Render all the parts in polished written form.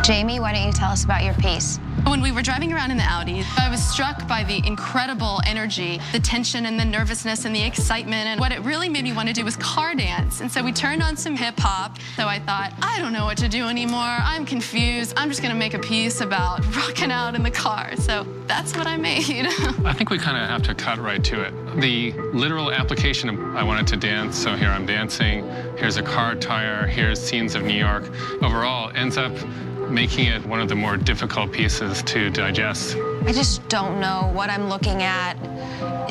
Jamie, why don't you tell us about your piece? When we were driving around in the Audi, I was struck by the incredible energy, the tension and the nervousness and the excitement. And what it really made me want to do was car dance. And so we turned on some hip hop. So I thought, I don't know what to do anymore. I'm confused. I'm just going to make a piece about rocking out in the car. So that's what I made. I think we kind of have to cut right to it. The literal application of I wanted to dance, so here I'm dancing. Here's a car tire. Here's scenes of New York. Overall, ends up making it one of the more difficult pieces to digest. I just don't know what I'm looking at.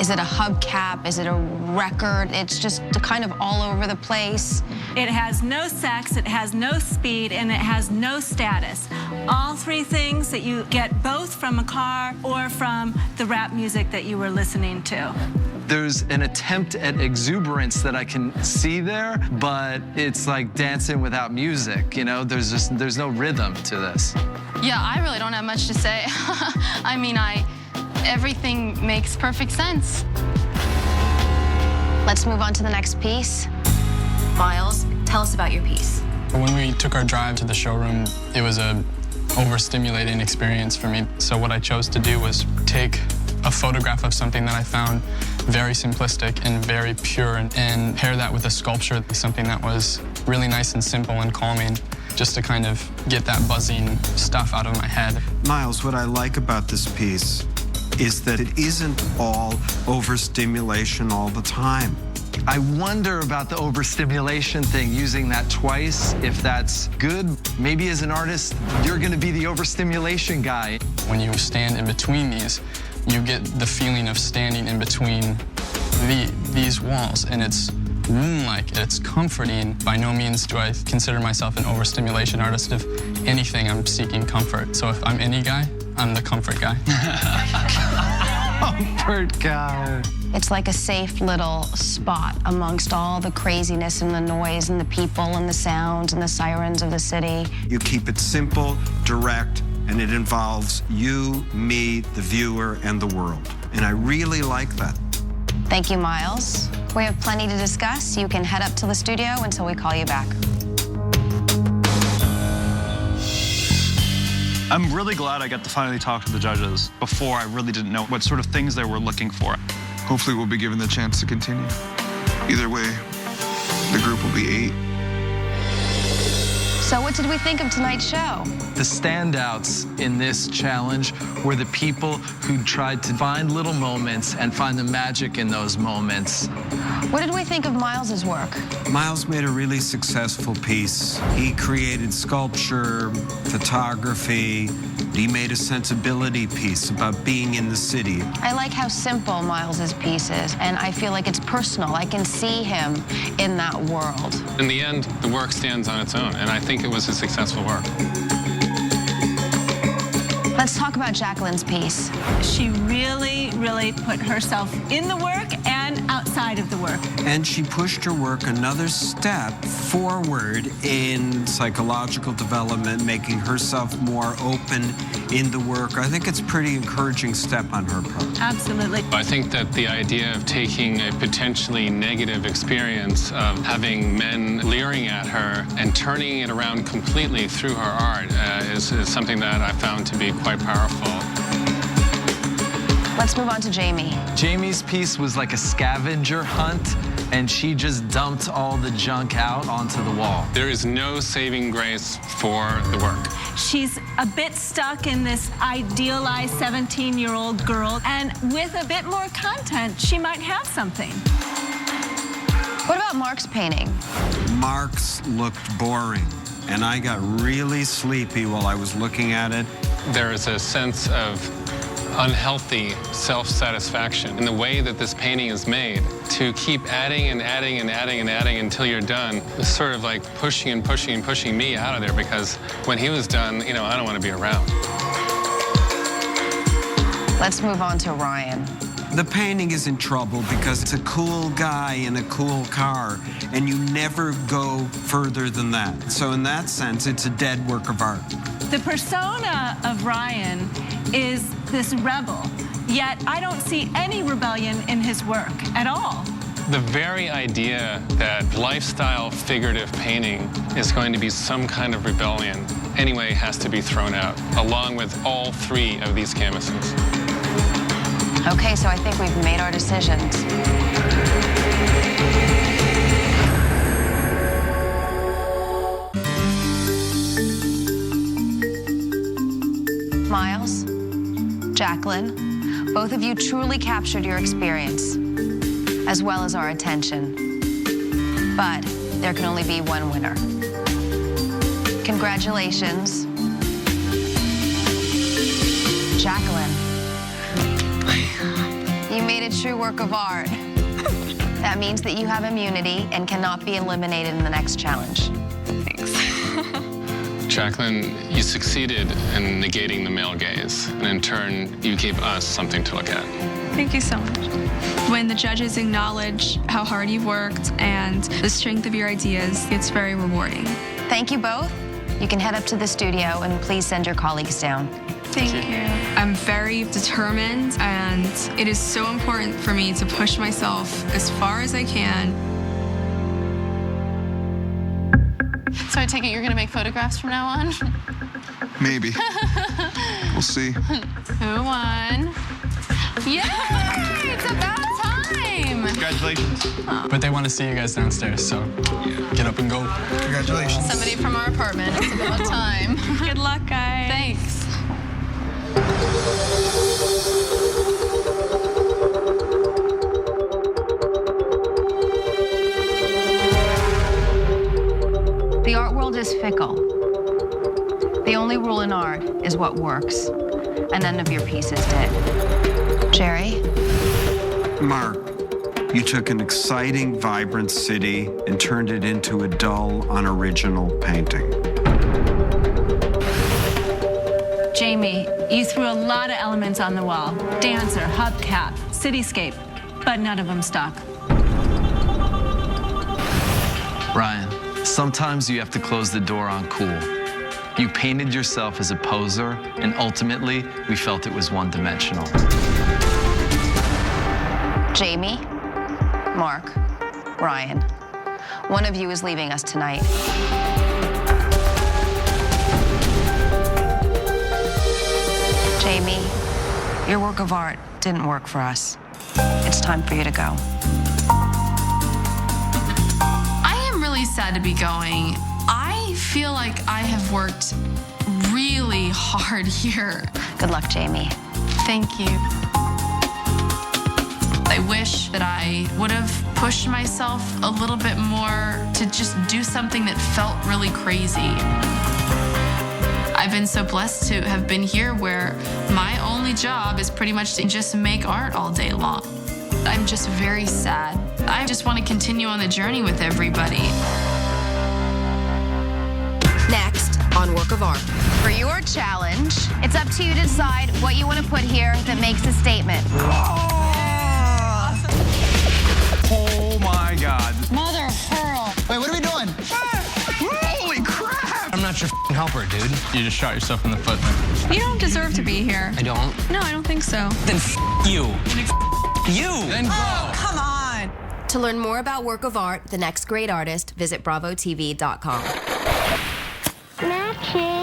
Is it a hubcap? Is it a record? It's just kind of all over the place. It has no sex, it has no speed, and it has no status. All three things that you get both from a car or from the rap music that you were listening to. There's an attempt at exuberance that I can see there, but it's like dancing without music, you know? There's no rhythm to this. Yeah, I really don't have much to say. I mean, everything makes perfect sense. Let's move on to the next piece. Miles, tell us about your piece. When we took our drive to the showroom, it was a overstimulating experience for me. So what I chose to do was take a photograph of something that I found very simplistic and very pure and pair that with a sculpture, something that was really nice and simple and calming, just to kind of get that buzzing stuff out of my head. Miles, what I like about this piece is that it isn't all overstimulation all the time. I wonder about the overstimulation thing, using that twice, if that's good. Maybe as an artist, you're gonna be the overstimulation guy. When you stand in between these, you get the feeling of standing in between these walls, and it's womb-like, it's comforting. By no means do I consider myself an overstimulation artist. If anything, I'm seeking comfort. So if I'm any guy, I'm the comfort guy. Comfort guy. It's like a safe little spot amongst all the craziness and the noise and the people and the sounds and the sirens of the city. You keep it simple, direct, and it involves you, me, the viewer, and the world. And I really like that. Thank you, Miles. We have plenty to discuss. You can head up to the studio until we call you back. I'm really glad I got to finally talk to the judges. Before, I really didn't know what sort of things they were looking for. Hopefully we'll be given the chance to continue. Either way, the group will be 8. So what did we think of tonight's show? The standouts in this challenge were the people who tried to find little moments and find the magic in those moments. What did we think of Miles's work? Miles made a really successful piece. He created sculpture, photography. He made a sensibility piece about being in the city. I like how simple Miles's piece is, and I feel like it's personal. I can see him in that world. In the end, the work stands on its own, and I think it was a successful work. Let's talk about Jacqueline's piece. She really, really put herself in the work and outside of the work. And she pushed her work another step forward in psychological development, making herself more open in the work. I think it's a pretty encouraging step on her part. Absolutely. I think that the idea of taking a potentially negative experience of having men leering at her and turning it around completely through her art is something that I found to be quite powerful. Let's move on to Jamie. Jamie's piece was like a scavenger hunt, and she just dumped all the junk out onto the wall. There is no saving grace for the work. She's a bit stuck in this idealized 17-year-old girl, and with a bit more content, she might have something. What about Mark's painting? Mark's looked boring, and I got really sleepy while I was looking at it. There is a sense of unhealthy self-satisfaction in the way that this painting is made. To keep adding and adding and adding and adding until you're done is sort of like pushing and pushing and pushing me out of there, because when he was done, you know, I don't want to be around. Let's move on to Ryan. The painting is in trouble because it's a cool guy in a cool car, and you never go further than that. So in that sense, it's a dead work of art. The persona of Ryan is this rebel, yet I don't see any rebellion in his work at all. The very idea that lifestyle figurative painting is going to be some kind of rebellion anyway has to be thrown out, along with all 3 of these canvases. Okay, so I think we've made our decisions. Miles, Jacqueline, both of you truly captured your experience, as well as our attention. But there can only be one winner. Congratulations. Jacqueline, you made a true work of art. That means that you have immunity and cannot be eliminated in the next challenge. Jacqueline, you succeeded in negating the male gaze, and in turn, you gave us something to look at. Thank you so much. When the judges acknowledge how hard you've worked and the strength of your ideas, it's very rewarding. Thank you both. You can head up to the studio and please send your colleagues down. Thank you. I'm very determined, and it is so important for me to push myself as far as I can. So I take it you're going to make photographs from now on? Maybe. We'll see. Who won? Yay! It's about time! Congratulations. But they want to see you guys downstairs, so get up and go. Congratulations. Somebody from our apartment. It's about time. Good luck, guys. Thanks. The art world is fickle. The only rule in art is what works, and none of your pieces did. Jerry? Mark, you took an exciting, vibrant city and turned it into a dull, unoriginal painting. Jamie, you threw a lot of elements on the wall. Dancer, hubcap, cityscape, but none of them stuck. Ryan, sometimes you have to close the door on cool. You painted yourself as a poser, and ultimately, we felt it was one-dimensional. Jamie, Mark, Ryan, one of you is leaving us tonight. Jamie, your work of art didn't work for us. It's time for you to go. I am really sad to be going. I feel like I have worked really hard here. Good luck, Jamie. Thank you. I wish that I would have pushed myself a little bit more to just do something that felt really crazy. I've been so blessed to have been here where my only job is pretty much to just make art all day long. I'm just very sad. I just want to continue on the journey with everybody. Next on Work of Art. For your challenge, it's up to you to decide what you want to put here that makes a statement. Oh my God. Mother of pearl. Wait, what are we doing? Holy crap! I'm not your helper, dude. You just shot yourself in the foot. You don't deserve to be here. I don't. No, I don't think so. Then you. You. Then go. Come on. To learn more about Work of Art, the next great artist, visit BravoTV.com. Matches.